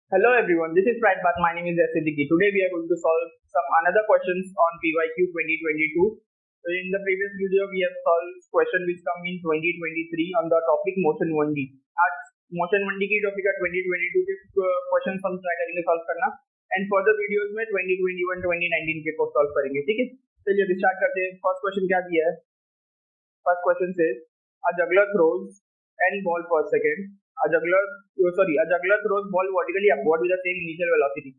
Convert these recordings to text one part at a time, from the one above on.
Hello everyone, this is Pride Bath. My name is Siddiqui. Today we are going to solve some another questions on PYQ 2022. So in the previous video we have solved question which come in 2023 on the topic motion 1D. आज motion 1D की topic है 2022 के question हम try करेंगे solve करना and further videos में 2021 2019 के को सॉल्व करेंगे. ठीक है, चलिए स्टार्ट करते हैं. फर्स्ट क्वेश्चन क्या दिया है? फर्स्ट क्वेश्चन से a juggler throws n ball per second. A juggler throws ball vertically upward with the same initial velocity.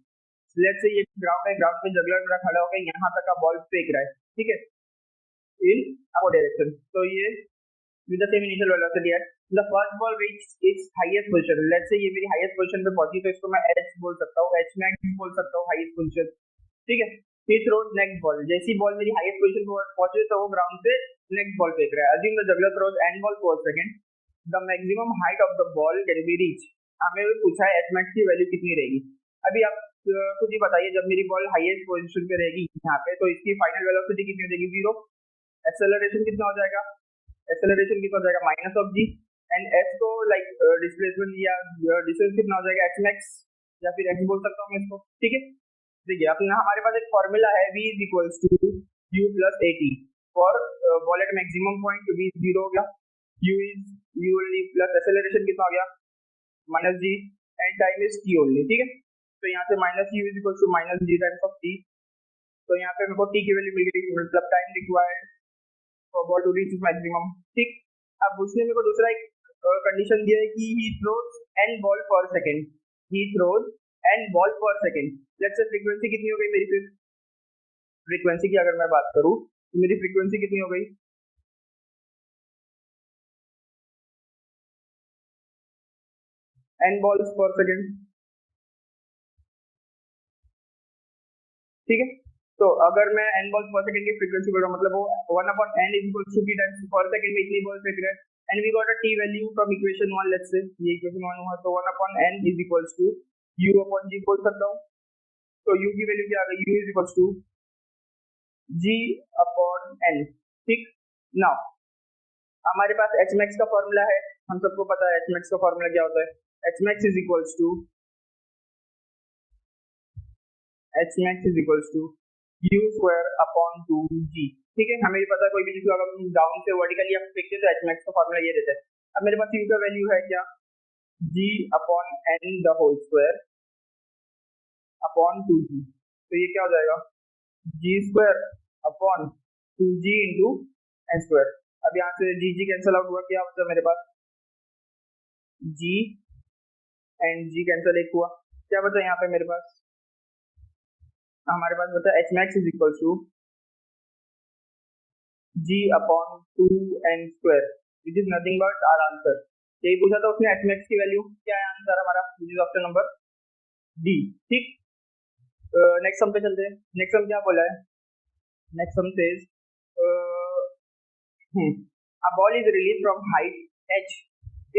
Let's say ये ग्राउंड है, ग्राउंड पे जगलर मेरा खड़ा होकर यहाँ तक का बॉल फेंक रहा है, ठीक है, इन अपवर्ड डायरेक्शन. तो ये with the same initial velocity है. The first ball reached its highest position. Let's say ये मेरी हाईएस्ट पोजीशन पे पहुंची, तो इसको मैं h बोल सकता हूँ, h max बोल सकता हूँ, हाईएस्ट पोजीशन. ठीक है, he throws next ball. जैसी बॉल मेरी हाईएस्ट पोजीशन पे पहुंचे तो वो ग्राउंड से नेक्स्ट बॉल फेंक रहा है. Assume the juggler throws n ball per second. The maximum height of the ball can be reached. हमें पूछा है h max की वैल्यू कितनी रहेगी. अभी आप खुद ही बताइए, जब मेरी बॉल हाईएस्ट पोजीशन पे रहेगी यहाँ पे, तो इसकी फाइनल वेलोसिटी कितनी हो जाएगी? 0. एक्सेलरेशन कितना हो जाएगा? एक्सेलरेशन कितना हो जाएगा? Minus of g. And s को लाइक डिस्प्लेसमेंट या डिस्टेंस कितना हो जाएगा? h max या फिर h बोल सकता हूँ मैं इसको. ठीक है, देखिए अपना हमारे पास एक फॉर्मूला है v is equals to u plus at for ball at maximum point. v 0 हो गया, u is u only plus acceleration कितना हो गया? Minus g and time is t only. ठीक है, तो यहाँ से minus u is equals to minus g times of t. तो यहाँ पे मेरे को t की वैल्यू मिल गई, मतलब time required for ball to reach maximum. ठीक, अब उसने मेरे को दूसरा एक कंडीशन दिया है कि ही थ्रोज n बॉल पर second. He throws n ball पर सेकंड. लेट्स से फ्रीक्वेंसी कितनी हो गई मेरी? फिर फ्रीक्वेंसी की अगर मैं बात करूं तो मेरी फ्रीक्वेंसी कितनी हो गई? n balls per second. ठीक है, तो अगर मैं n बॉल्स पर सेकंड की फ्रीक्वेंसी बोल रहा हूं, मतलब वो 1/n is equal to t times per second में इतनी बॉल फेंक रहा है. And we got a t value from equation 1. Let's say ये इक्वेशन 1 हुआ, तो 1/n is equals to u upon g बोल सकता हूं. तो u की वैल्यू क्या आ गई? u is equals to g upon n. ठीक, नाउ हमारे पास h max का फॉर्मूला है, हम सबको पता है h max का फॉर्मूला क्या होता है. h max is equals to u square upon 2g. ठीक है, हमें पता है कोई भी चीज अगर हम डाउन से वर्टिकली आप देखते तो h max का फॉर्मूला ये रहता है. अब मेरे पास u का वैल्यू है क्या? g upon n the whole square upon 2g. तो ये क्या हो जाएगा? g square upon 2g into n square. अब यहाँ से g कैंसिल आउट हुआ, क्या होता है मेरे पास? g एंड g कैंसिल एक हुआ, क्या बचा यहाँ पे मेरे पास? हमारे पास बचा h max is equal to g upon 2n square, which is nothing but our answer. यही पूछा था उसने, h max की वैल्यू क्या है? आंसर हमारा विच इज ऑप्शन नंबर डी. ठीक, नेक्स्ट सम पे चलते हैं. नेक्स्ट सम क्या बोला है? Next sum says a ball is released from height h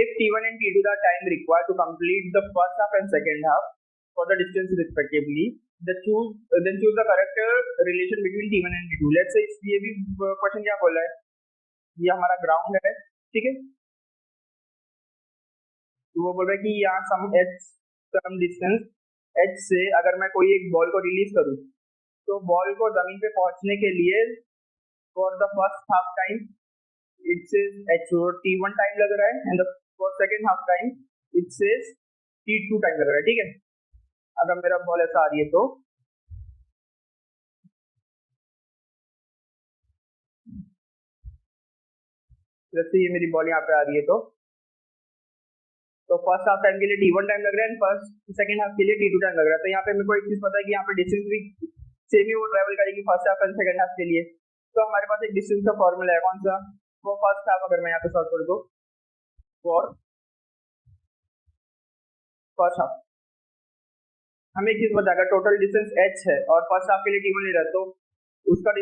if t1 and t2 the time required to complete the first half and second half for the distance respectively. Then choose the correct relation between t1 and t2. Let's say ये भी question क्या बोला है? ये हमारा ground है, ठीक है, तो वो बोल रहा है कि यहाँ सम डिस्टेंस h से अगर मैं कोई एक बॉल को रिलीज करूँ तो बॉल को जमीन पे पहुंचने के लिए for the first half time it says t1 time लग रहा है and for second half time it says t2 time लग रहा है. ठीक है, अगर मेरा बॉल ऐसा आ रही है तो जैसे ये मेरी बॉल यहाँ पे आ रही है तो फर्स्ट हाफ टाइम के लिए t1 टाइम लग रहा है एंड सेकंड हाफ के लिए t2 टाइम लग रहा है. तो यहाँ पे मेरे को एक चीज पता है कि यहाँ पे डिस्टेंस भी सेम ही वो ट्रेवल करेगी first half and second half के लिए. तो हमारे पास एक डिस्टेंस का फॉर्मूला है, कौन सा? वो फर्स्ट हाफ अगर मैं यहाँ पे सॉल्व कर दो फॉर फर्स्ट हाफ, हमें एक चीज बताएगा टोटल डिस्टेंस h है और फर्स्ट हाफ के लिए t1 ले रहा है, तो उसका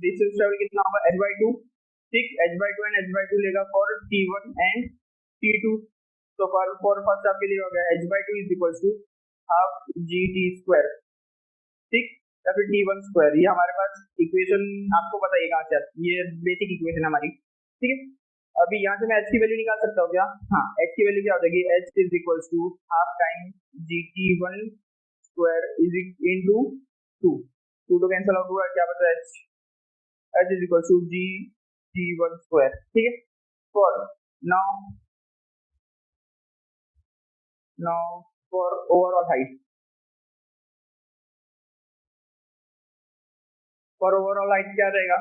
डिस्टेंस ट्रेवल कितना होगा? h/2. ठीक, h/2 एंड h/2 लेगा फॉर t1 एंड t2. तो फॉर फर्स्ट हाफ के लिए हो गया h/2 is equal to half gt square. ठीक, या फिर t1 स्क्वायर. ये हमारे पास इक्वेशन आपको पता है कहाँ से आती है, ये बेसिक इक्वेशन हमारी. ठीक है, अभी यहाँ से मैं h की वैल्यू निकाल सकता हूँ क्या? हाँ, h की वैल्यू क्या हो जाएगी? h is equal to half time GT1 square is into 2 2 तो कैंसिल आउट हुआ, क्या बचा h is equal to GT1 square, ठीक है। For now for overall height, for overall height क्या रहेगा,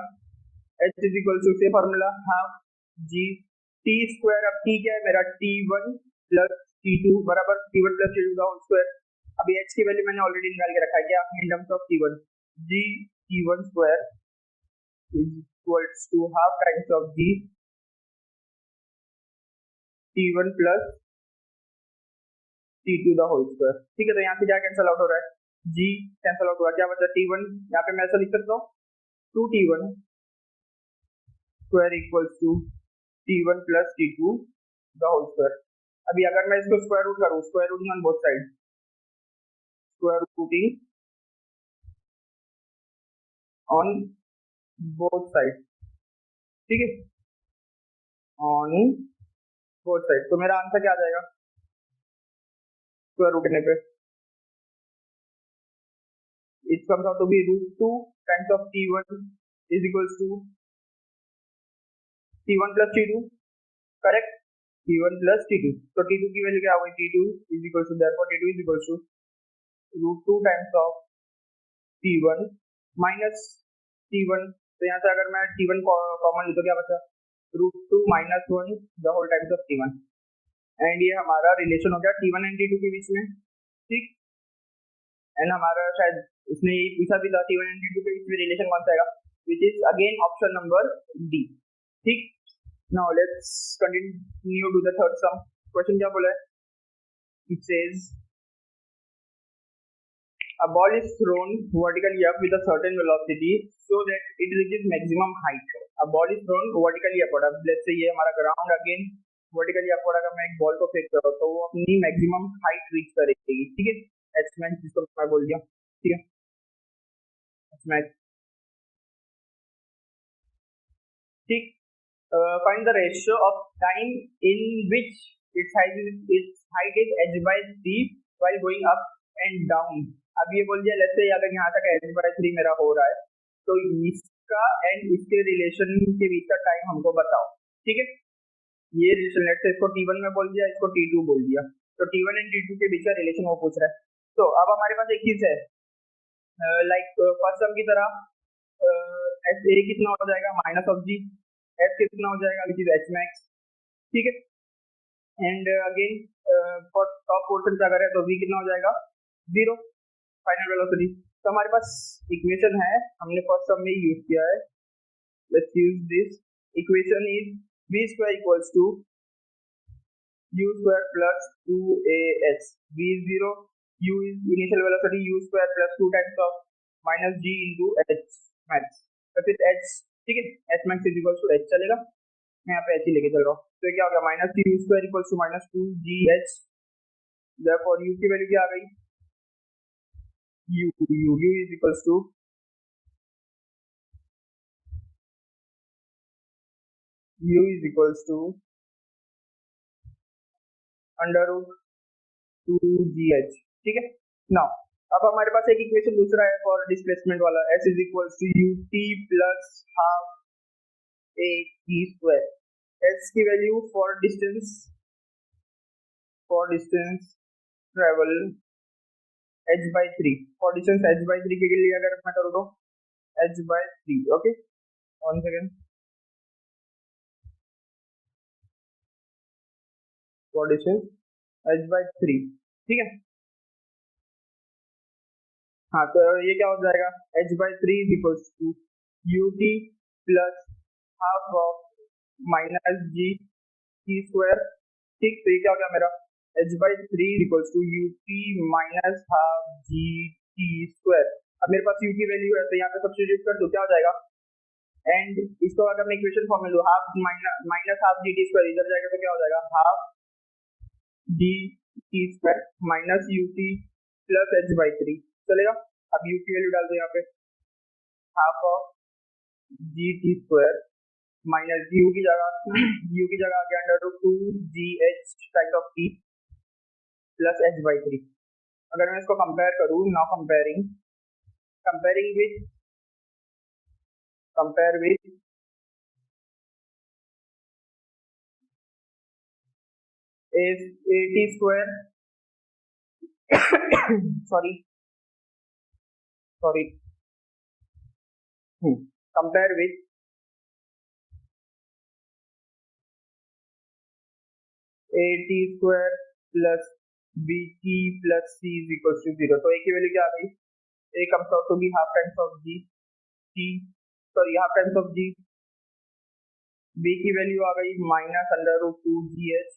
h इज इक्वल टू से formula half g t square. अब टी क्या है मेरा, T1 प्लस T2 बराबर T1 प्लस T2 का होल स्क्वायर। अभी h की वैल्यू मैंने ऑलरेडी निकाल के रखा है, क्या in terms of T1, g T1 square is equals to half times of g T1 plus T2 the whole square, ठीक है। तो यहाँ से क्या कैंसिल आउट हो रहा है, जी कैंसिल आउट हुआ, क्या बचा T1, यहाँ पे मैं ऐसा लिख सकता हूँ 2T1 square equals to T1 plus T2 the whole square. अभी अगर मैं इसको स्क्वायर रूट करूँ, square rooting on both side, square rooting on both side, ठीक है, ऑन बोथ साइड। तो मेरा आंसर क्या आ जाएगा स्क्वायर रूटने पे, it comes out to be √2 times of T1 is equals to T1 plus T2, correct, T1 plus T2। तो T2 की वैल्यू क्या होगी, T2 is equal to therefore T2 is equal to √2 times of T1 minus T1। तो यहाँ से अगर मैं T1 common ली तो क्या बचा, √2 minus 1 the whole times of T1। And ये हमारा रिलेशन हो गया T1 एंड T2 के बीच में, ठीक। एंड हमारा शायद इसने यही पूछा भी था T1 एंड T2 के बीच में रिलेशन कौन सा आएगा, which is again option number D, ठीक। Now let's continue to the third sum. Question क्या बोला है, it says a ball is thrown vertically up with a certain velocity so that it reaches maximum height। a ball is thrown vertically upward, अब let's say ये हमारा ground again vertically upward, अगर मैं एक ball को फेंक रहा हूँ तो वो अपनी मैक्सिमम हाइट रीच करेगी, ठीक है। एच मैक्स जिसको मैं बोल दिया, ठीक है, एच मैक्स, ठीक। Find the ratio of time in which its height is h by 3 while going up and down। अब ये बोल दिया लेट्स से अगर यहाँ तक h by 3 मेरा हो रहा है तो इसका एंड इसके रिलेशन के बीच का टाइम हमको बताओ, ठीक है। ये रिलेशन लेट्स से इसको T1 में बोल दिया, इसको T2 बोल दिया, तो T1 एंड T2 के बीच का रिलेशन वो पूछ रहा है। तो अब हमारे पास एक चीज है, लाइक फर्स्ट सम की तरह एच ए कितना हो जाएगा माइनस ऑफ जी, एच कितना हो जाएगा विच इज एच मैक्स, ठीक है। And again for top portion से अगर है तो v कितना हो जाएगा 0, फाइनल वेलोसिटी। तो हमारे पास इक्वेशन है, हमने फर्स्ट सम में यूज किया है, let's use this equation is v square equals to u square plus 2ah, v is 0, u is initial velocity, u square plus 2 times of minus g into h max, तो फिर h, ठीक है, h max is equal to h चलेगा, मैं यहाँ पे h ही लेके चल रहा हूँ। तो क्या हो गया minus u square equal to minus 2gh, therefore u की वैल्यू क्या आ गई, u is equal to u is equal to under root 2gh, ठीक है। नाउ अब हमारे पास एक इक्वेशन दूसरा है फॉर डिस्प्लेसमेंट वाला, s is equal to ut plus half a t square. s की value for distance travel h by 3, for distance h by 3 के लिए अगर मैं करूँ तो h by 3, okay, one second, for distance h by 3, ठीक है। हाँ तो ये क्या हो जाएगा h by 3 is equal to ut plus half of minus g t square, ठीक। तो ये क्या हो गया मेरा h by 3 is equal to ut minus half g t square. अब मेरे पास u की वैल्यू है तो यहाँ पे सब्स्टिट्यूट कर दो, क्या हो जाएगा, एंड इसको अगर मैं इक्वेशन फॉर्म में लूँ half minus half g t square इधर जाएगा तो क्या हो जाएगा half D T square minus U T plus h by 3 चलेगा। अब यू की वैल्यू डाल दो यहाँ पे, half of g t square minus u की जगह आ गया under root 2 g h times of t plus h by 3। अगर मैं इसको कंपेयर करूँ, now compare with AT square sorry compare with AT square plus BT plus C is equals to 0. तो A की वैल्यू क्या आ गई? A comes out to be half times of half times of G. B की value आ गई minus under root 2 GH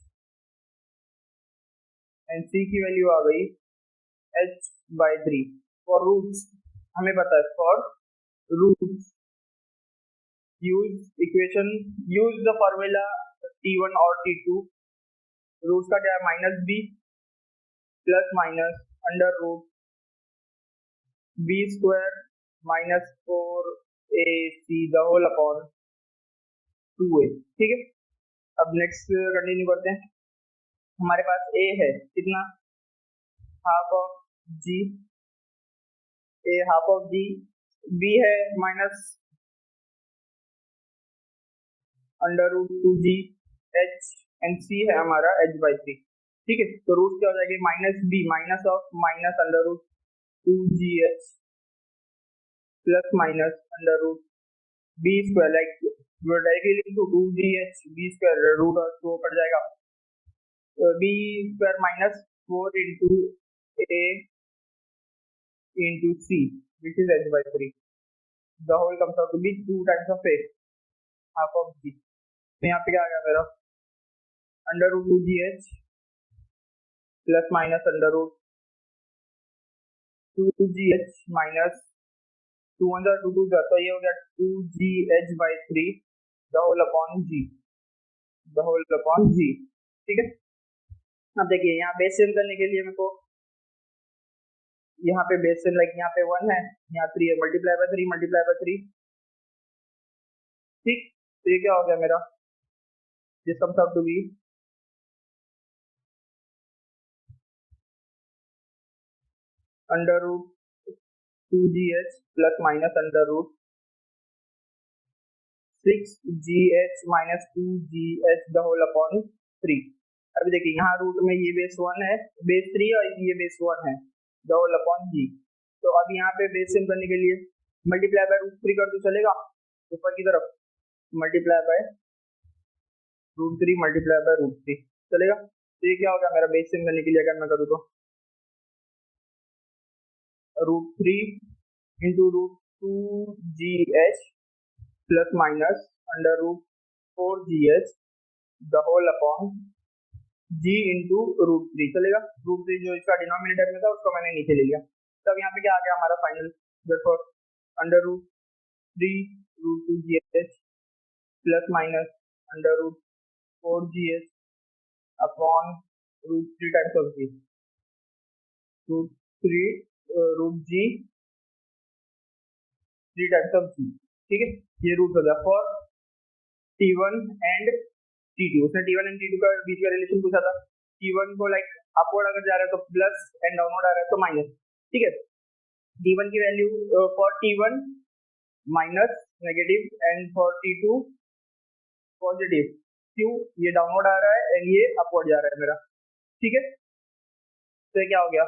and C की value आ गई H by 3. For roots हमें पता है, for roots use the formula T1 or T2. Roots का क्या है? Minus b plus minus under root B square minus 4AC the whole upon 2A. ठीक है, अब नेक्स्ट कंटिन्यू करते हैं. हमारे पास A है कितना? Half of G. A half of G. B है minus under root 2G. H and C है हमारा H by 3. ठीक है, तो रूट क्या हो जाएगी? Minus B minus of minus under root 2GH plus minus under root B square, like directly लिख दो 2GH बी स्क्वायर, रूट और तो कट जाएगा. B square minus 4 into A into C which is H by 3. The whole comes out to be 2 times of A half of G. तो यहाँ पे क्या आ गया मेरा? Under root 2GH plus minus under root 2GH minus 2 1 2 2 तो ये हो गया 2GH by 3 the whole upon G. ठीक है, अब देखिए यहाँ बेस सेम करने के लिए मेरे को यहाँ पे बेस सेम, लाइक यहाँ पे 1 है, यहाँ 3 है, मल्टीप्लाई बाय 3. ठीक, तो ये क्या हो गया मेरा? This comes out to be under root 2GH plus minus under root 6GH minus 2GH the whole upon 3. अभी देखिए यहाँ रूट में ये बेस 1 है, बेस 3 और ये बेस 1 है, द होल अपॉन G. तो अब यहाँ पे बेस सेम करने के लिए मल्टीप्लाई बाय रूट 3 कर दो, चलेगा? ऊपर की तरफ मल्टीप्लाई बाय रूट 3 चलेगा? तो ये क्या होगा मेरा बेस सेम करने के लिए? अगर मैं करूँ तो root 3 into root 2GH plus minus under root 4GH the whole upon G into root 3. चलेगा? रूट 3 जो इसका डिनोमिनेटर में था उसको मैंने नीचे ले लिया. तब यहाँ पे क्या आ गया हमारा final? Therefore under root 3 root 2GH plus minus under root 4GH upon root 3 times of G. Root 3 times of G. ठीक है, ये रूट हो गया फॉर T1 एंड T2. उसने T1 एंड T2 का बीच का रिलेशन पूछा था. T1 को लाइक अपवर्ड अगर जा रहा है तो प्लस एंड डाउनवर्ड आ रहा है तो माइनस. ठीक है, T1 की value for T1 minus negative and for T2 positive. क्यों? ये डाउनवर्ड आ रहा है एंड ये अपवर्ड जा रहा है मेरा. ठीक है, तो ये क्या हो गया?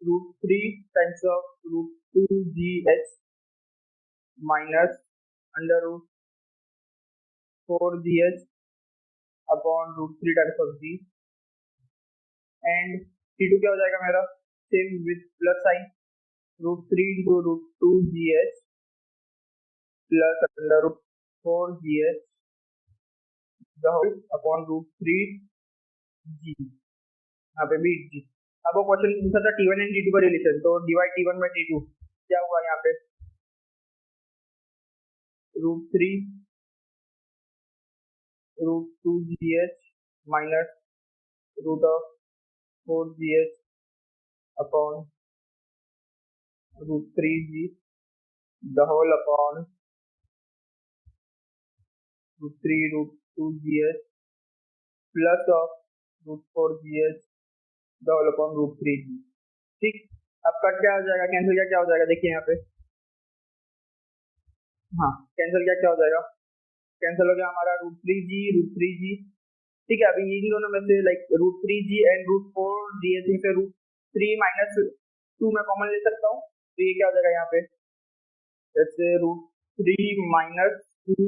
Root 3 times of root 2GH minus under root 4GH upon root 3 times of G. And T2 क्या हो जाएगा मेरा? Same with plus sign, root 3 into root 2GH plus under root 4GH the whole upon root 3G. यहाँ पे भी G. अब वो question पूछा था T1 एंड T2 का रिलेशन, तो डिवाइड T1 बाय T2 क्या हुआ यहाँ पे? Root 3 root 2GH minus root of 4GH upon root 3G the whole upon root 3 root 2GH plus of root 4GH the whole upon root 3G. ठीक, अब cut क्या हो जाएगा, कैंसिल क्या हो जाएगा, देखिए यहाँ पे, हाँ कैंसिल क्या हो जाएगा, कैंसिल हो गया हमारा √3g। ठीक है, अभी इन दोनों में से लाइक √3g एंड √4g से √3 माइनस 2 मैं कॉमन ले सकता हूँ, तो ये क्या हो जाएगा यहाँ पे, जैसे √3 माइनस 2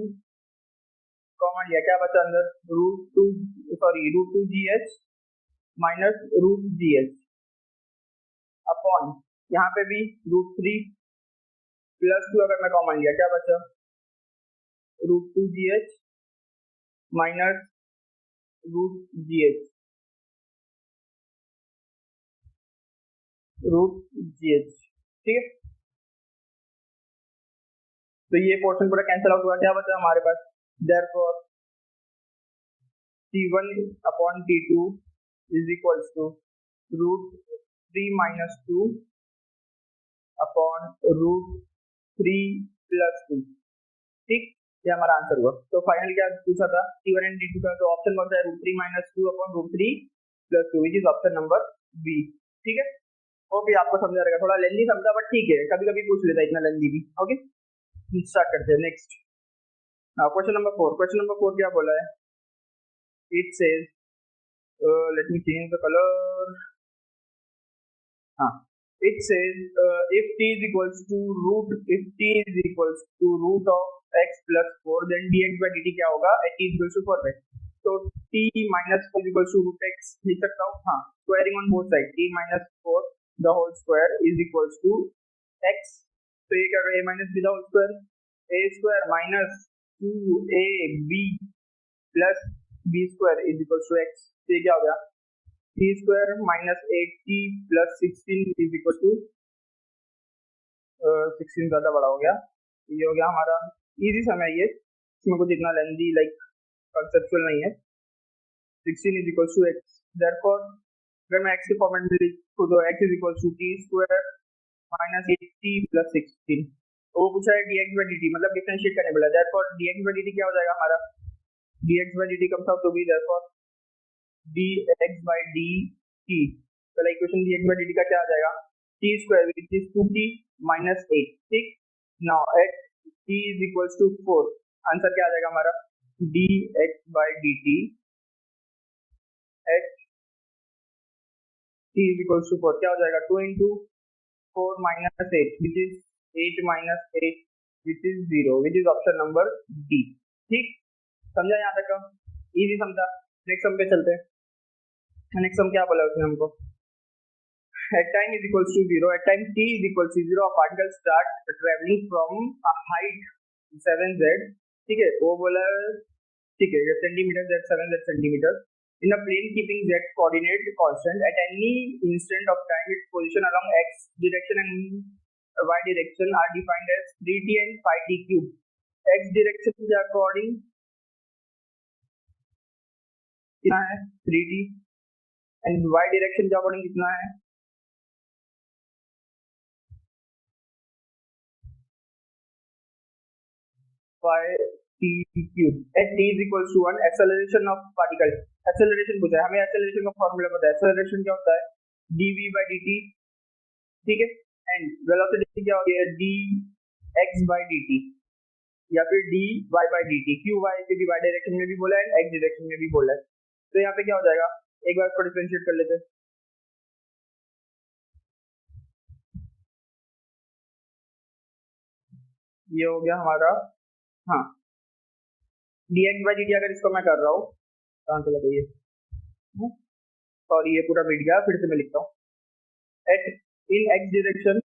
कॉमन लिया, क्या बचा अंदर, √2gh माइनस √gh अपॉन यहाँ पे भी √3 प्लस 2 अगर मैं कॉमन लिया, क्या बचा, √2gh माइनस √gh ठीक है। तो ये पोर्शन पूरा कैंसिल आउट हुआ, क्या बचा हमारे पास, therefore T1 upon T2 is equals to √3 minus 2 upon √3 plus 2। ठीक, ये हमारा आंसर हुआ। तो फाइनल क्या पूछा था, T1 एंड T2 का, तो ऑप्शन कौन सा है, √3 minus 2 upon √3 plus 2 which is option number B. ठीक है, ओके, आपको समझा रहेगा, थोड़ा लेंदी समझा बट ठीक है, कभी कभी पूछ लेता है इतना लेंदी भी। ओके, स्टार्ट करते हैं next. Question number 4, question number 4 क्या बोला है, it says, let me change the colour, हाँ, it says if t is equals to root of x plus 4 then dx by dt क्या होगा, at t is equals to 4 by, तो t minus 4 is equals to √x लिख सकता हूँ, हाँ, squaring on both sides, t minus 4 the whole square is equals to x, तो ये क्या होगा, a minus b the whole square, a square minus 2ab plus b square is equals to x, तो ये क्या हो गया, t square minus 8t plus 16 is equal to 16 ज्यादा बड़ा हो गया, ये हो गया हमारा इजी समय, ये इसमें कुछ इतना लेंदी लाइक कंसेप्चुअल नहीं है। 16 is equal to x, therefore अगर मैं x के फॉर्मेट में लिखूं तो x is equal to t square minus 8t plus 16, तो वो पूछा है dx by dt, मतलब डिफरेंशिएट करने बोला, therefore dx by dt क्या हो जाएगा हमारा, dx by dt comes out to be therefore dx by dt, पहला इक्वेशन dx by dt का क्या आ जाएगा, t square which is 2t minus 8, ठीक, now at t is equals to 4, answer क्या आ जाएगा हमारा, dx by dt at t is equals to 4 क्या हो जाएगा, 2 into 4 minus 8 which is 8 minus 8 which is 0 which is option number D। ठीक, समझा यहाँ तक का, इजी समझा। नेक्स्ट सम पे चलते हैं। नेक्स्ट सम क्या बोला उसने हमको, at time is equals to 0, at time t is equals to 0 a particle start traveling from a height 7z, ठीक है, वो बोला, ठीक है, centimetre z 7z centimetre, in a plane keeping z coordinate constant at any instant of time its position along x direction and y direction are defined as 3t and 5t cube, x direction के according कितना है 3t and y direction के according कितना है 5t cube, at t is equals to 1 acceleration of particle, acceleration पूछा है हमें, acceleration का फॉर्मूला पता है, acceleration क्या होता है dv by dt, ठीक है, एंड वेलोसिटी क्या होती है dx by dt या फिर dy by dt, q y से भी y डायरेक्शन में भी बोला है, x डायरेक्शन में भी बोला है, तो यहाँ पे क्या हो जाएगा, एक बार इसको डिफरेंशिएट कर लेते हैं, ये हो गया हमारा, हाँ, dx by dt अगर इसको मैं कर रहा हूँ, कहाँ से लगाइए, सॉरी ये पूरा मिट गया, फिर से मैं लिखता हूँ, एट इन x डायरेक्शन,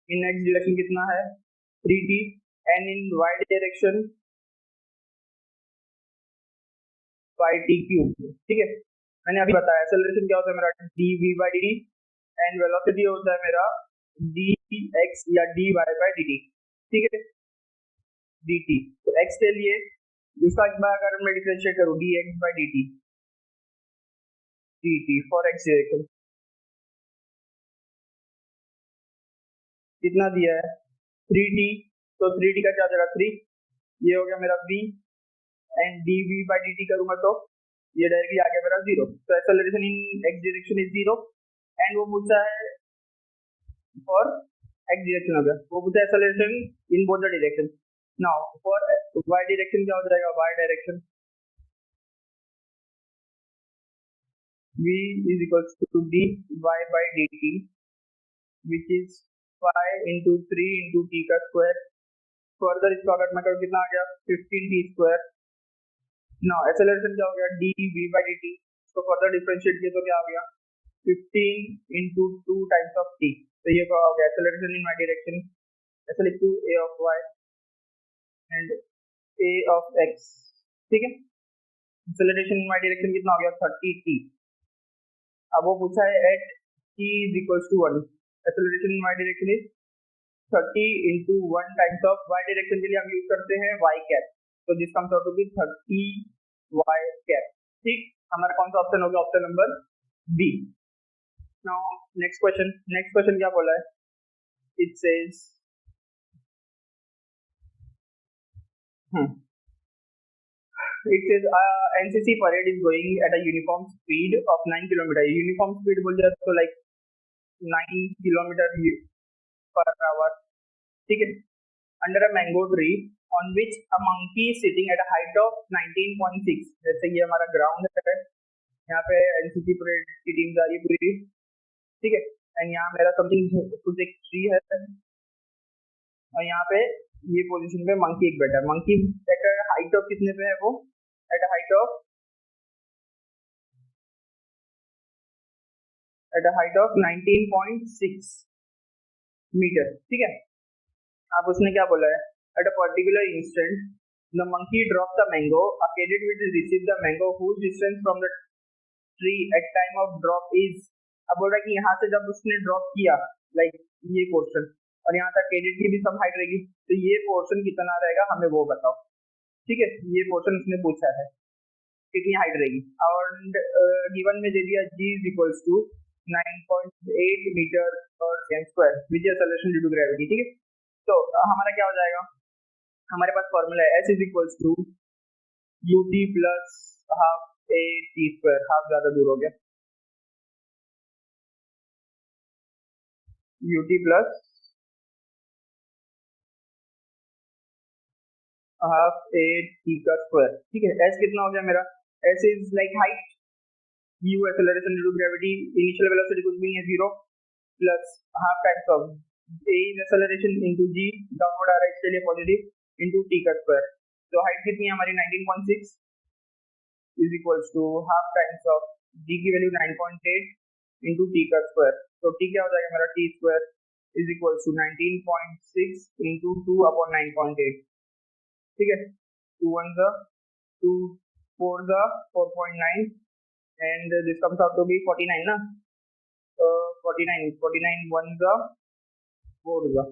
इन x डायरेक्शन कितना है 3t and in y direction 5t cube, ठीक है, मैंने अभी बताया एक्सेलरेशन क्या होता है मेरा dv by dt and velocity होता है मेरा dx या dy by dt, ठीक है, dt, तो x के लिए दूसरा एक बार अगर मैं डिफरेंशिएट करूं dx by dt for x direction कितना दिया है 3t, तो 3t का क्या हो जाएगा 3, ये हो गया मेरा v and dv by dt करूंगा तो ये डायरेक्टली आ गया मेरा 0. तो acceleration in x direction is 0 and वो पूछा है फॉर x डायरेक्शन. हो गया. वो पूछा है acceleration in both the direction. Now for y direction क्या हो जाएगा, y direction v is equals to dy by dt which is 5 into 3 into t का स्क्वायर. फर्दर इसका अगर मैं करूँ कितना आ गया 15t स्क्वायर. नाउ एक्सेलरेशन क्या हो गया dv by dt. इसको फर्दर डिफरेंशिएट किया तो क्या आ गया 15 into 2 times of t. तो ये क्या हो गया एक्सेलरेशन इन y डायरेक्शन. ऐसा लिख दूं a of y and a of x. ठीक है. एक्सेलरेशन इन y डायरेक्शन कितना हो गया 30t. अब वो पूछा है at t is equals to 1. Acceleration in y direction is 30 into 1 times of y direction के लिए हम यूज करते हैं y कैप. तो this comes out to be 30 y cap. ठीक. हमारा कौन सा ऑप्शन हो गया, option number B. Now next question क्या बोला है. It says NCC parade is going at a uniform speed of 9 km. Uniform speed बोल दिया तो like 9 km per hour. ठीक है. Under a mango tree on which a monkey is sitting at a height of 19.6. जैसे ये हमारा ground है. यहाँ पे NCC parade की टीम जा रही है पूरी. ठीक है. एंड यहाँ मेरा समथिंग कुछ एक ट्री है और यहाँ पे ये पोजीशन पे मंकी एक बैठा है. मंकी एट हाइट ऑफ कितने पे है वो, एट हाइट ऑफ 19.6 मीटर. ठीक है. अब उसने क्या बोला है, at a particular instant the monkey drop the mango, a cadet will receive the mango whose distance from the tree at time of drop is. अब बोल रहा है कि यहाँ से जब उसने ड्रॉप किया लाइक ये पोर्शन और यहाँ तक कैडेट की भी सब हाइट रहेगी, तो ये पोर्शन कितना रहेगा हमें वो बताओ. ठीक है. ये पोर्शन उसने पूछा है कितनी हाइट रहेगी. और गिवन में दे दिया g is equals to 9.8 metre per second square which is acceleration due to gravity. ठीक है. तो हमारा क्या हो जाएगा, हमारे पास फॉर्मूला है s is equals to ut plus half a t square. Half ज्यादा दूर हो गया, ut plus half a t का स्क्वायर. ठीक है. s कितना हो गया मेरा, s is like height, u acceleration due to gravity, initial velocity कुछ भी नहीं है 0, plus half times of a is acceleration into g downward आ रहा है इसके लिए पॉजिटिव इनटू t का स्क्वायर. तो हाइट कितनी है हमारी 19.6 is equals to half times of g की वैल्यू 9.8 इनटू t का स्क्वायर. तो t क्या हो जाएगा मेरा t square is equals to 19.6 into 2 upon 9.8. ठीक है. 2 1 the 2 4 the 4.9 and this comes out to be 49 ना. 49 1 the 4 the.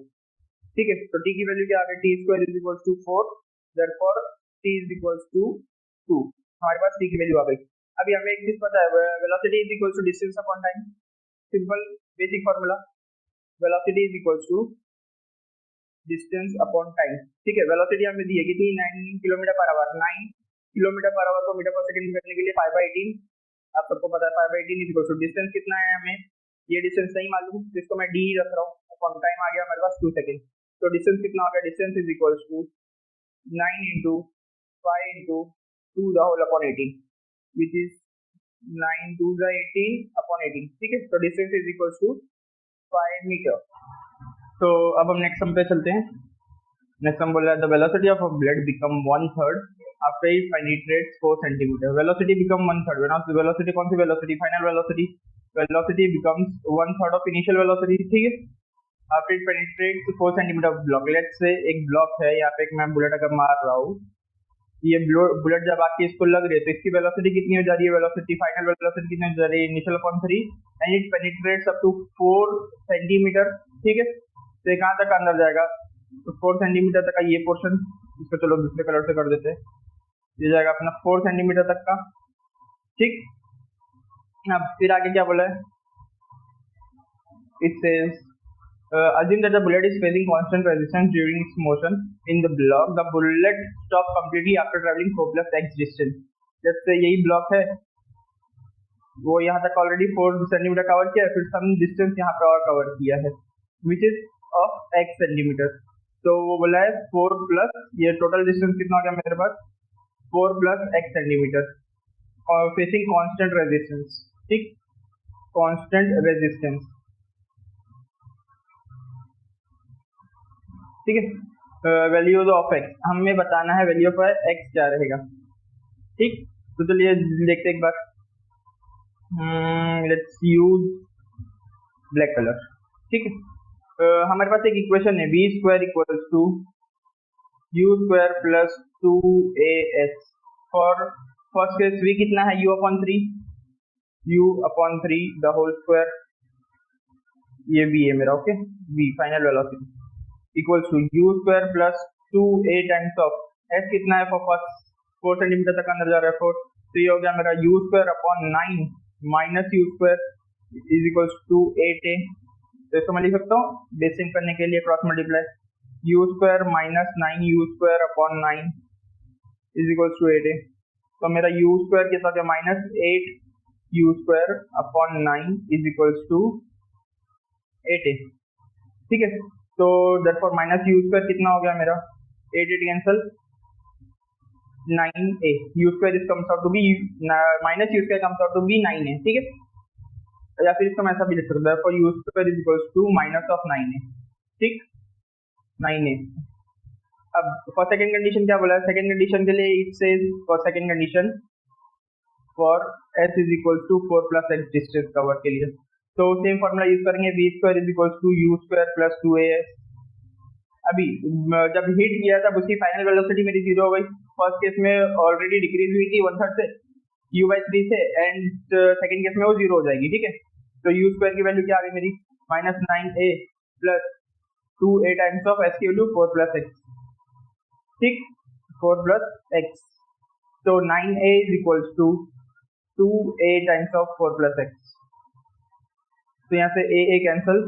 ठीक है. तो t की वैल्यू क्या आ गई, t square is equals to 4, therefore t is equals to 2. हमारे पास t की वैल्यू आ गई. अभी हमें एक चीज पता है, velocity is equals to distance upon time. Simple basic formula, velocity is equals to distance upon time. ठीक है. वेलोसिटी हमें दी है कितनी 9 kilometre per hour. 9 kilometre per hour को मीटर पर सेकंड करने के लिए 5/18 आप सबको पता है 5/18 इज इक्वल टू डिस्टेंस कितना है हमें ये डिस्टेंस नहीं मालूम, तो इसको मैं d रख रहा हूँ. अपॉन टाइम आ गया हमारे पास 2 सेकंड. तो डिस्टेंस कितना हो गया, distance is equals to 9 into 5 into 2 the whole upon 18 which is 9 2 the 18 upon 18. ठीक है. तो distance is equals to 5 metre. तो अब हम नेक्स्ट सम पे चलते हैं. नेक्स्ट सम बोल रहा है the velocity of a blade become 1/3 after it penetrates 4 centimetre. Velocity become 1/3. When of velocity, कौन सी velocity, final velocity. Velocity becomes 1/3 of initial velocity. ठीक है. After it penetrates 4 centimetre block. Let's say एक block है, यहाँ पे एक मैं बुलेट अगर मार रहा हूँ, ये बुलेट जब आके इसको लग रही है तो इसकी वेलोसिटी कितनी हो जा रही है, वेलोसिटी फाइनल वेलोसिटी कितनी हो जा रही है, initial upon 3 and it penetrates up to 4 centimetre. ठीक है. तो ये कहाँ तक अंदर जाएगा, तो 4 सेंटीमीटर तक का ये पोर्शन, इसको चलो दूसरे कलर से कर देते हैं, ये जाएगा अपना 4 सेंटीमीटर तक का. ठीक. अब फिर आगे क्या बोला है, it says assume that the bullet is facing constant resistance during its motion in the block. The bullet stops completely after traveling 4 plus x distance. जैसे यही ब्लॉक है, वो यहाँ तक ऑलरेडी 4 सेंटीमीटर कवर किया है, फिर सम डिस्टेंस यहाँ पे और कवर किया है which is of x centimetre. तो वो बोला है 4 प्लस, ये टोटल डिस्टेंस कितना हो गया मेरे पास, 4 प्लस x सेंटीमीटर और फेसिंग कांस्टेंट रेजिस्टेंस, ठीक, कांस्टेंट रेजिस्टेंस, ठीक है। वैल्यूज ऑफ x हमें बताना है, वैल्यू ऑफ x क्या रहेगा, ठीक। तो चलिए देखते एक बार, लेट्स यूज ब्लैक कलर, ठीक है। हमारे पास एक इक्वेशन है v square equals to u square plus 2as for first case v कितना है, u upon 3 the whole square, ये v है मेरा, okay, v final velocity equals to u square plus 2a times of s कितना है, for first 4 centimetre तक अंदर जा रहा है 4, तो ये हो गया मेरा u square upon 9 minus u square is equals to 8a। तो इसको मैं लिख सकता हूँ बेसिंग करने के लिए cross multiply, u square minus 9u square upon 9 is equals to 8a। तो मेरा u स्क्वायर कितना हो गया, minus 8u square upon 9 is equals to 8a, ठीक है। तो देयरफॉर माइनस u स्क्वायर कितना हो गया मेरा, 8 cancel, 9a, u square is comes out to be minus u square comes out to be 9a, ठीक है। या फिर इसको मैं ऐसा भी लिख सकता हूं, for u square is equals to minus of 9a, ठीक, 9a। अब फॉर सेकंड कंडीशन क्या बोला है, सेकंड कंडीशन के लिए it says for second condition for s is equals to 4 plus x distance cover के लिए, तो सेम फॉर्मूला यूज करेंगे, v square is equals to u square plus 2as। अभी जब हिट किया तब उसकी फाइनल वेलोसिटी मेरी 0 हो गई, फर्स्ट केस में ऑलरेडी डिक्रीज हुई थी 1/3 से u/3 से, एंड सेकंड केस में वो 0 हो जाएगी, ठीक है। तो u स्क्वायर की वैल्यू क्या आ गई मेरी, minus 9a plus 2a times of s की वैल्यू 4 प्लस x, ठीक, 4 प्लस x, तो 9a is equals to 2a times of 4 plus x। तो यहाँ से a कैंसल,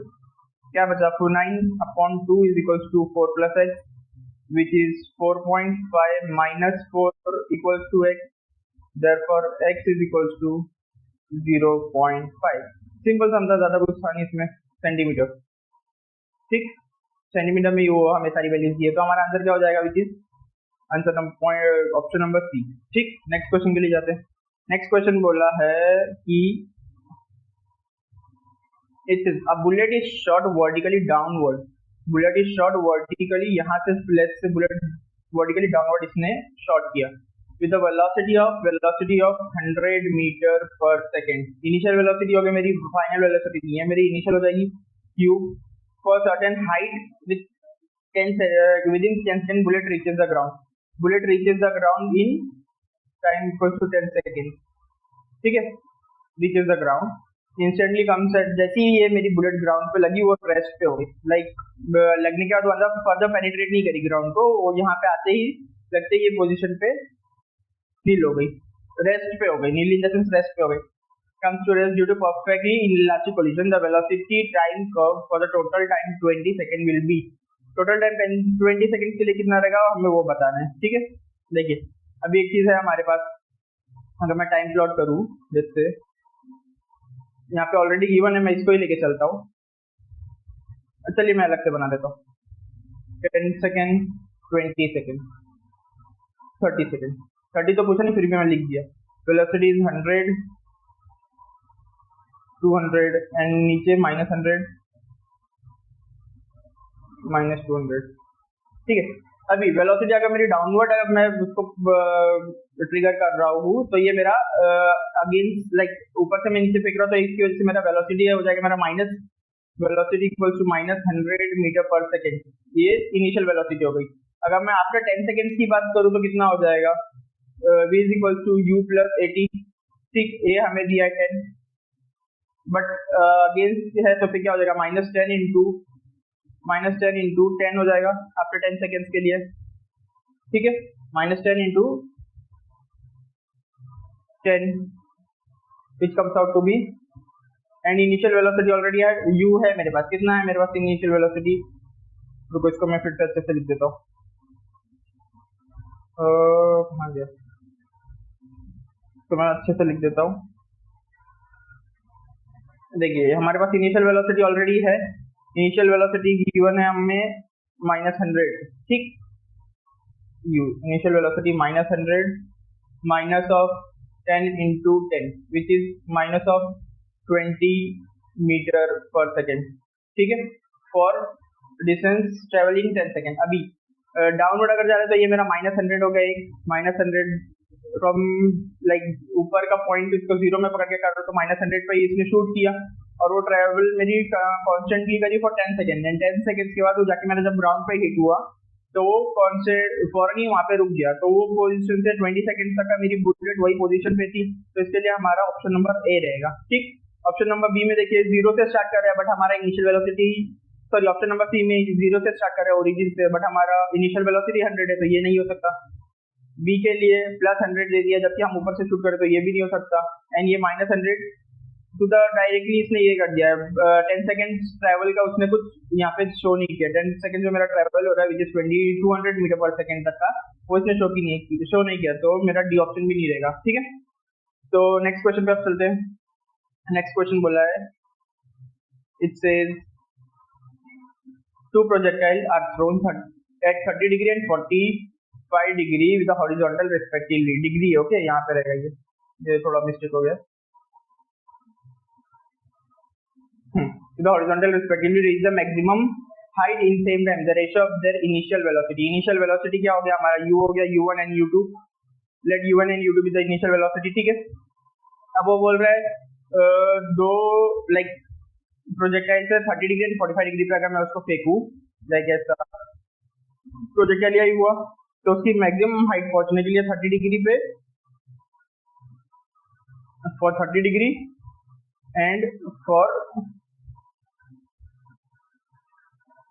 क्या बचा, 9 upon 2 is equals to 4 plus x which is 4.5 minus 4 equals to x, therefore x is equals to 0.5। Simple समझा, ज्यादा कुछ था नहीं इसमें, सेंटीमीटर, ठीक, सेंटीमीटर में वो हमें सारी वैल्यूज दी है, तो हमारा आंसर क्या हो जाएगा, which is answer option number C, ठीक। नेक्स्ट क्वेश्चन के लिए जाते हैं। नेक्स्ट क्वेश्चन बोला है कि it is a bullet is shot vertically downward, bullet is shot vertically, यहाँ से फ्लैश से बुलेट वर्टिकली डाउनवर्ड इसने शॉट किया with the velocity of 100 metre per second. Initial velocity हो गई मेरी, फाइनल वेलोसिटी नहीं है मेरी, इनिशियल हो जाएगी q for certain height with 10 within 10 second bullet reaches the ground, bullet reaches the ground in time equals to 10 second, ठीक है, reaches the ground instantly comes at, जैसे ही ये मेरी बुलेट ग्राउंड पे लगी वो रेस्ट पे हो गई, लाइक लगने के बाद मतलब फर्दर पेनिट्रेट नहीं करी ग्राउंड को, वो यहाँ पे आते ही लगते ही ये पोजीशन पे नील हो गई, रेस्ट पे हो गई, नील इन द सेंस रेस्ट पे हो गई, comes to rest due to perfectly inelastic collision, the velocity time curve for the total time 20 second will be, total time 20 second के लिए कितना रहेगा हमें वो बताना है, ठीक है। देखिए अभी एक चीज है हमारे पास, अगर मैं टाइम प्लॉट करूँ, जैसे यहाँ पे ऑलरेडी गिवन है, मैं इसको ही लेके चलता हूँ, चलिए मैं अलग से बना देता हूँ, 10 सेकेंड, 20 सेकेंड, 30 सेकेंड, 30 तो पूछा नहीं फिर भी मैं लिख दिया, वेलोसिटी इज 100, 200 एंड नीचे -100, -200, ठीक है। अभी वेलोसिटी अगर मेरी डाउनवर्ड है, मैं उसको ट्रिगर कर रहा हूँ, तो ये मेरा अगेंस्ट लाइक ऊपर से मैं नीचे फेंक रहा हूँ, तो इसकी वजह से मेरा वेलोसिटी हो जाएगा मेरा minus, velocity equals to -100 metre per second, ये इनिशियल वेलोसिटी हो गई। अगर मैं आफ्टर 10 सेकेंड की बात करूँ तो कितना हो जाएगा, v is equals to u plus 80, ठीक, ए हमें दिया है 10, बट अगेंस्ट है तो फिर क्या हो जाएगा, -10 इंटू 10 हो जाएगा आफ्टर 10 सेकेंड्स के लिए, ठीक है, -10 into 10 which comes out to be, and initial velocity already है, u है मेरे पास, कितना है मेरे पास इनिशियल वेलोसिटी, रुको इसको मैं फिर से अच्छे से लिख देता हूँ, कहाँ गया, तो मैं अच्छे से लिख देता हूँ। देखिए हमारे पास इनिशियल वेलोसिटी ऑलरेडी है, इनिशियल वेलोसिटी गिवन है हमें -100, ठीक। Initial velocity -100 minus of 10 into 10 which is minus of 20 metre per second, ठीक है, फॉर डिस्टेंस ट्रेवलिंग 10 सेकेंड। अभी डाउनवर्ड अगर जा रहे हैं तो ये मेरा -100 हो गया, एक -100 फ्रॉम लाइक ऊपर का पॉइंट इसको 0 में पकड़ के कर रहा हूँ तो -100 पे इसने शूट किया और वो ट्रेवल मेरी कॉन्स्टेंटली करी फॉर 10 सेकेंड एंड 10 सेकेंड के बाद वो जाके मेरा जब ग्राउंड पे हिट हुआ तो वो फौरन ही वहां पे रुक गया, तो वो पोजीशन से 20 सेकंड तक का मेरी बुलेट वही पोजीशन पे थी, तो इसके लिए हमारा ऑप्शन नंबर ए रहेगा, ठीक। ऑप्शन नंबर बी में देखिए 0 से स्टार्ट कर रहा है बट हमारा initial velocity, sorry option number C में 0 से स्टार्ट कर रहा है ओरिजिन से बट हमारा इनिशियल वेलोसिटी 100 है, तो ये नहीं हो सकता। बी के लिए +100 दे दिया जबकि हम ऊपर से शूट करें तो ये भी नहीं हो सकता, एंड ये -100 टू द डायरेक्टली इसने ये कर दिया है 10 सेकंड ट्रैवल का उसने कुछ यहाँ पे शो नहीं किया। 10 सेकंड जो मेरा ट्रैवल हो रहा है which is 200 metre per second तक का वो इसने शो नहीं किया, तो मेरा डी ऑप्शन भी नहीं रहेगा, ठीक है। तो नेक्स्ट क्वेश्चन पे आप चलते हैं। नेक्स्ट क्वेश्चन बोला है, it says two projectile are thrown at 30 degree and 45 degree with the horizontal respectively. Degree okay, यहाँ पे रहेगा, ये थोड़ा मिस्टेक हो गया। The horizontal respectively reach the maximum height in same time the ratio of their initial velocity। initial velocity क्या हो गया हमारा, u हो गया u1 and u2, let u1 and u2 be the initial velocity, ठीक है। अब वो बोल रहा है दो लाइक प्रोजेक्टाइल से 30 डिग्री एंड 45 डिग्री पे अगर मैं उसको फेंकूं लाइक ऐसा प्रोजेक्टाइल यही हुआ तो उसकी मैक्सिमम हाइट पहुंचने के लिए 30 डिग्री पे for 30 degree and for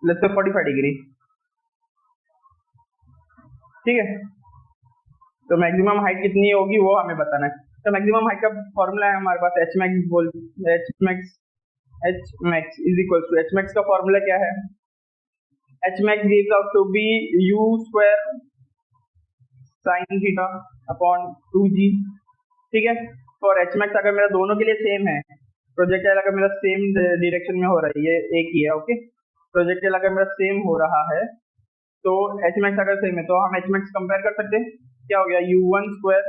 let's say 45 degree, ठीक है। तो मैक्सिमम हाइट कितनी होगी वो हमें बताना है। तो मैक्सिमम हाइट का फॉर्मूला है हमारे पास Hmax is equal to Hmax का फॉर्मूला क्या है, Hmax gives out to be u square sin theta upon 2g, ठीक है। फॉर Hmax अगर मेरा दोनों के लिए सेम है, प्रोजेक्टाइल अगर मेरा सेम डायरेक्शन में हो रहा है, ये एक ही है ओके, प्रोजेक्टाइल अगर मेरा सेम हो रहा है तो Hmax अगर सेम है तो हम Hmax कंपेयर कर सकते हैं। क्या हो गया, u1 square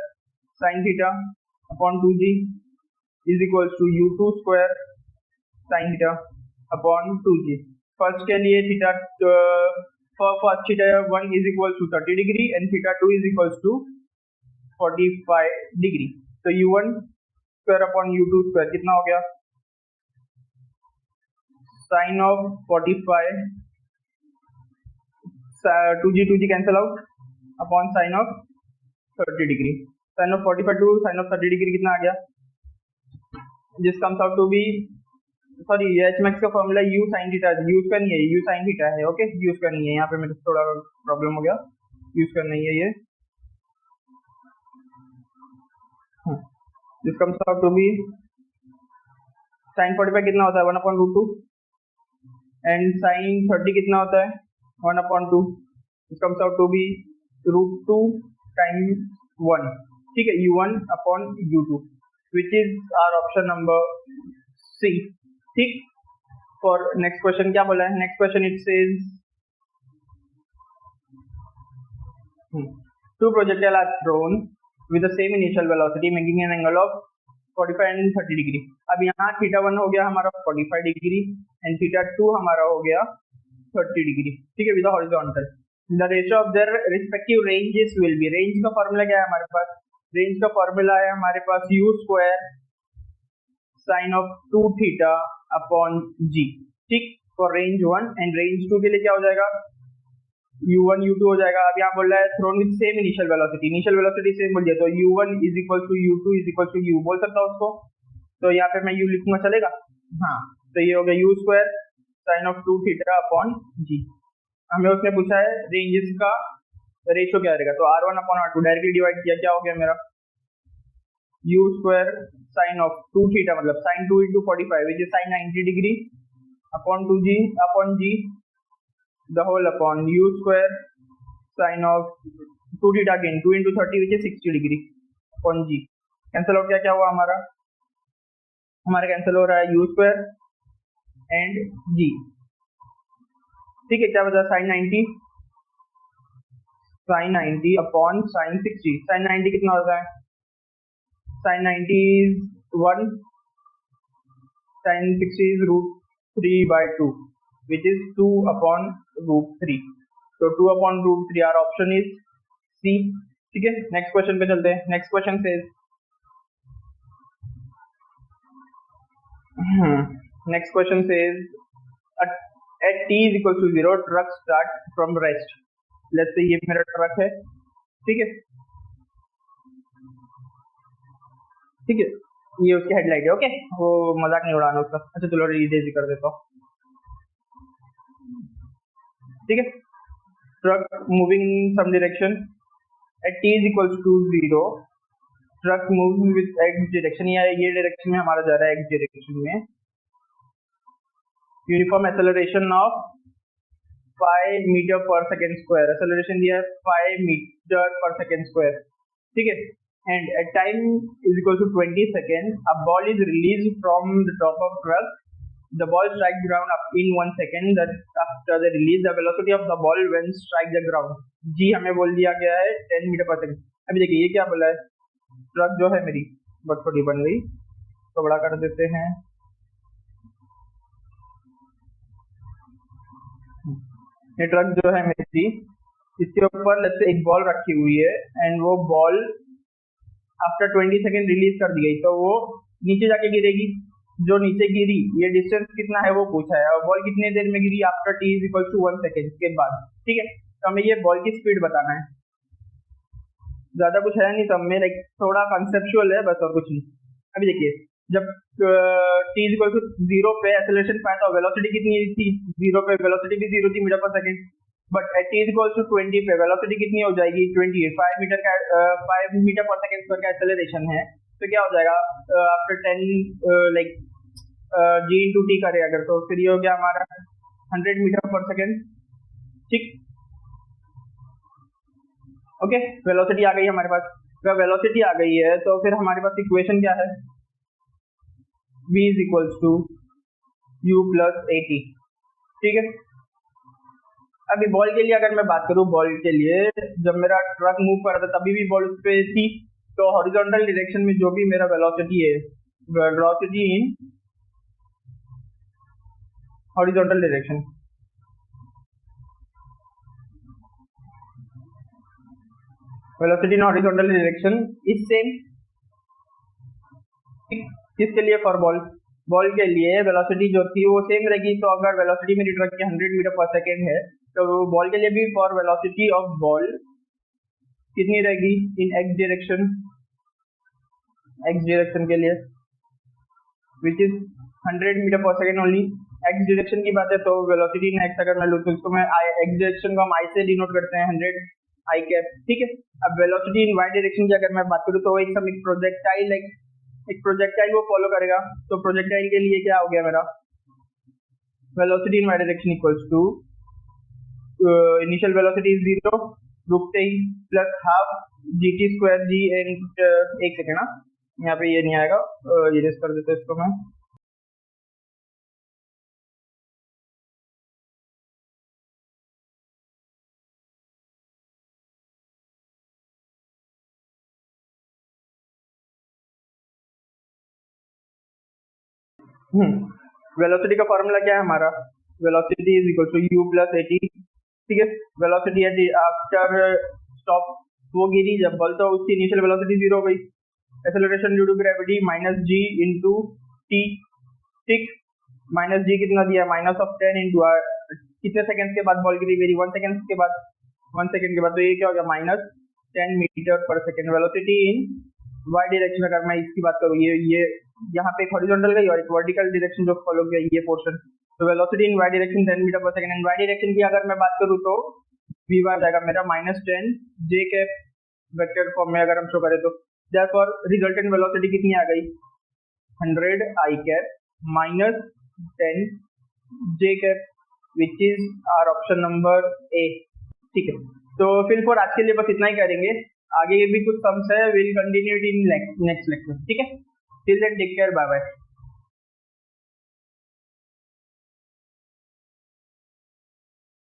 sin theta upon 2g is equal to u2 square sin theta upon 2g। First के लिए theta first theta 1 is equal to 30 degree and theta 2 is equal to 45 degree, तो u1 square upon u2 square कितना हो गया, sine of 45 2g cancel out upon sine of 30 degree, sine of 45 to sine of 30 degree कितना आ गया, जिस comes out to be, sorry Hmax का formula u sin theta use करनी है, u sin थीटा है ओके, यूज करनी है, यहाँ पे मेरे थोड़ा प्रॉब्लम हो गया, यूज करनी है ये, जिस comes out to be sin 45 कितना होता है 1/√2 एंड sin 30 कितना होता है 1/2, it comes out to be √2 times 1, ठीक है, u1 upon u2 which is our option number C, ठीक। फॉर नेक्स्ट क्वेश्चन क्या बोला है, next question it says two projectile are thrown with the same initial velocity making an angle of 45 and 30 degree. अब यहाँ θ1 हो गया हमारा 45 degree and θ2 हमारा हो गया 30 डिग्री, ठीक है, with horizontal. The ratio of their respective ranges will be, range का फॉर्मूला क्या है हमारे पास, रेंज का फॉर्मूला है हमारे पास u square sine of 2 theta upon g, ठीक, फॉर रेंज 1 एंड रेंज 2 के लिए क्या हो जाएगा u1 u2 हो जाएगा। अब यहाँ बोल रहा है thrown with same initial velocity same बोल दिया तो u1 is equal to u2 is equal to u बोल सकता हूँ उसको, तो यहाँ पे मैं u लिखूंगा चलेगा, हाँ, तो ये हो गया u square sine of 2 theta upon g। हमें उसने पूछा है रेंजेस का रेशियो क्या रहेगा, तो r1 upon r2 directly divide किया, क्या हो गया मेरा u square sine of 2 theta मतलब sine 2 into 45 which is sine 90 degree upon 2g upon g the whole upon u square sin of 2 theta again 2 into 30 which is 60 degree upon g, cancel out क्या हुआ हमारा cancel हो रहा है u square and g। ठीक है, क्या बचा sin 90 अपॉन sin 60। sin 90 कितना होता है, sin 90 is 1, sin 60 is √3/2 which is 2 upon √3। तो 2 upon √3 our option is C। ठीक है, नेक्स्ट क्वेश्चन पे चलते हैं। Next question says next question says at t is equal to 0 truck start from rest। Let's say ये मेरा truck है, ठीक है, ठीक है, ये उसकी हेडलाइट है, ओके, वो मजाक नहीं उड़ाना उसका। अच्छा चलो रीडेज कर देता हूँ, ठीक है। Truck moving some direction at t is equal to 0 truck moving with x direction, या ये डायरेक्शन में हमारा जा रहा है x डायरेक्शन में। Uniform acceleration of 5 metre per second square, acceleration दिया है 5 मीटर पर सेकेंड स्क्वायर, ठीक है। And at time is equal to 20 second a ball is release from the top of truck, the ball strike ground up in 1 second, that after the release the velocity of the ball when strike the ground. जी हमें बोल दिया गया है 10 metre per second. अभी देखिए ये क्या बोला है, ट्रक जो है मेरी बहुत छोटी बन गई, तो बड़ा कर देते हैं। ये ट्रक जो है मेरी, इसके ऊपर लेट्स से एक बॉल रखी हुई है एंड वो बॉल आफ्टर 20 सेकेंड रिलीज कर दी गई, तो वो नीचे जाके गिरेगी। जो नीचे गिरी ये डिस्टेंस कितना है वो पूछा है, और बॉल कितने देर में गिरी after t is equal to 1 second के बाद, ठीक है। तो हमें ये बॉल की स्पीड बताना है, ज्यादा कुछ है नहीं, सब में लाइक थोड़ा कंसेप्चुअल है बस, और कुछ नहीं। अभी देखिए जब t इज इक्वल टू 0 पे एक्सेलरेशन पाया तो वेलोसिटी कितनी थी, 0 पे वेलोसिटी भी 0 थी metre per second, but at t is equal to 20 पे वेलोसिटी कितनी हो जाएगी 20, 5 मीटर का 5 मीटर पर सेकेंड स्क्वायर का एक्सेलरेशन है, तो क्या हो जाएगा after 10 like g into T करे अगर, तो फिर ये हो गया हमारा 100 मीटर पर सेकेंड, ठीक, ओके। वेलोसिटी आ गई हमारे पास, अगर वेलोसिटी आ गई है तो फिर हमारे पास इक्वेशन क्या है, v is equals to u plus at, ठीक है। अभी बॉल के लिए अगर मैं बात करूं, बॉल के लिए जब मेरा ट्रक मूव कर रहा था तभी भी बॉल उस पे थी, तो हॉरिजॉन्टल डायरेक्शन में जो भी मेरा वेलोसिटी है, velocity in horizontal direction, velocity in horizontal direction is same, किसके लिए, फॉर बॉल, बॉल के लिए वेलोसिटी जो थी वो सेम रहेगी। तो अगर वेलोसिटी मेरी ट्रक की 100 मीटर पर सेकेंड है तो बॉल के लिए भी फॉर वेलोसिटी ऑफ बॉल कितनी रहेगी इन x डायरेक्शन के लिए, which is 100 metre per second only. x direction की बात है तो वेलोसिटी इन x अगर मैं लूँ तो इसको मैं x डायरेक्शन को हम i से डिनोट करते हैं 100 i कैप, ठीक है। अब वेलोसिटी इन y डायरेक्शन की अगर मैं बात करूँ तो एक प्रोजेक्टाइल एक प्रोजेक्टाइल वो फॉलो करेगा, तो प्रोजेक्टाइल के लिए क्या हो गया मेरा, velocity in y direction equals to initial velocity is 0 रुकते ही plus half gt square g and एक सेकेंड, यहाँ पे ये नहीं आएगा, इरेज कर देते इसको मैं। वेलोसिटी का फॉर्मूला क्या है हमारा, velocity is equal to u plus at, ठीक है। वेलोसिटी एट आफ्टर स्टॉप, वो गिरी जब बॉल तो उसकी इनिशियल वेलोसिटी 0 हो गई, acceleration due to gravity minus g into t, ठीक, माइनस g कितना दिया माइनस ऑफ 10 इंटू कितने सेकंड के बाद बॉल गिरी मेरी, 1 सेकंड के बाद, 1 सेकंड के बाद, तो ये क्या हो गया minus 10 metre per second. Velocity in y direction अगर मैं इसकी बात करूँ, ये यहाँ पे एक हॉरिजॉन्टल गई और एक वर्टिकल डायरेक्शन जो फॉलो किया ये पोर्शन, तो velocity in y direction 10 metre per second and y direction की अगर मैं बात करूँ तो v1 जाएगा मेरा minus 10 j cap vector form में अगर हम शो करें तो, देयरफॉर रिजल्टेंट वेलोसिटी कितनी आ गई 100 i cap minus 10 j cap which is our option number A, ठीक है। तो फिर फॉर आज के लिए बस इतना ही करेंगे। आगे भी कुछ सम्स है, will continue in next lecture, ठीक है। Till then take care, bye bye.